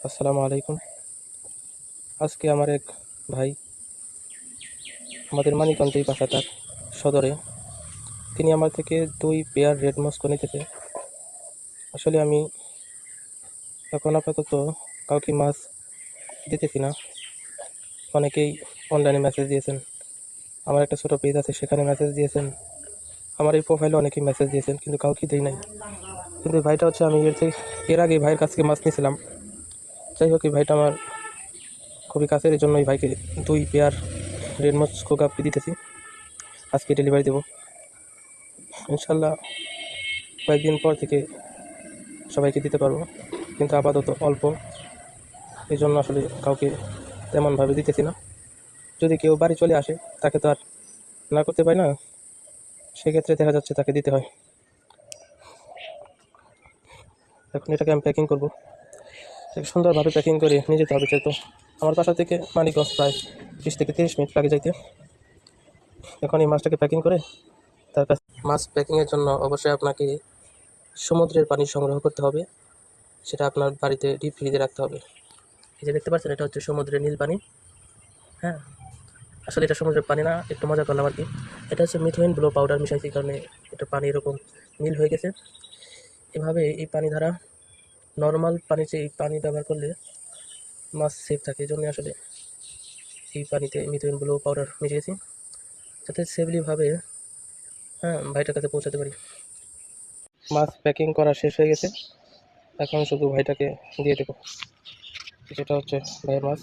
আসসালামু আলাইকুম। আজকে আমার এক ভাই আমাদের মানিকগঞ্জ যেই বাসা তার সদরে, তিনি আমার থেকে 2 পেয়ার রেড মস্কো নিতেছে। আসলে আমি এখন আপাতত কাউকে মাছ দিতেছি না। অনেকেই অনলাইনে মেসেজ দিয়েছেন, আমার একটা ছোটো পেজ আছে সেখানে মেসেজ দিয়েছেন, আমার এই প্রোফাইলে অনেকেই মেসেজ দিয়েছেন, কিন্তু কাউকে দিই নাই। কিন্তু এই ভাইটা হচ্ছে আমি এর আগে ভাইয়ের কাছ থেকে মাছ নিয়েছিলাম। যাই হোক, এই ভাইটা আমার খুবই কাছের, এই জন্য এই ভাইকে 2 পেয়ার রেড মস্কো গাপ্পি দিতেছি। আজকে ডেলিভারি দেবো ইনশাল্লাহ। কয়েকদিন পর থেকে সবাইকে দিতে পারবো, কিন্তু আপাতত অল্প, এই জন্য আসলে কাউকে তেমনভাবে দিতেছি না। যদি কেউ বাড়ি চলে আসে তাকে তো আর না করতে পারি না, সেক্ষেত্রে দেখা যাচ্ছে তাকে দিতে হয়। এখন এটাকে আমি প্যাকিং করবো, সুন্দরভাবে প্যাকিং করে নিয়ে যেতে হবে। তো আমার বাসা থেকে মানিকগঞ্জ প্রায় 20 থেকে 30 মিনিট লাগে যাইতে। এখন এই মাছটাকে প্যাকিং করে তার কাছে, মাছ প্যাকিংয়ের জন্য অবশ্যই আপনাকে সমুদ্রের পানি সংগ্রহ করতে হবে, সেটা আপনার বাড়িতে ডিপ ফ্রিজে রাখতে হবে। এই যে দেখতে পাচ্ছেন, এটা হচ্ছে সমুদ্রের নীল পানি। হ্যাঁ, আসলে এটা সমুদ্রের পানি না, একটু মজা করলাম আর কি। এটা হচ্ছে মিথেন ব্লো পাউডার মিশাইছি, কারণে এটা পানি এরকম নীল হয়ে গেছে। এভাবে এই পানি দ্বারা নর্মাল পানি চেয়ে এই পানি ব্যবহার করলে মাছ সেফ থাকে, এই জন্য আসলে এই পানিতে মিথেন ব্লো পাউডার মিশিয়েছি, যাতে সেফলিভাবে ভাইটার কাছে পৌঁছাতে পারি। মাছ প্যাকিং করা শেষ হয়ে গেছে, এখন শুধু ভাইটাকে দিয়ে দেবো। যেটা হচ্ছে ভাইয়ের মাছ।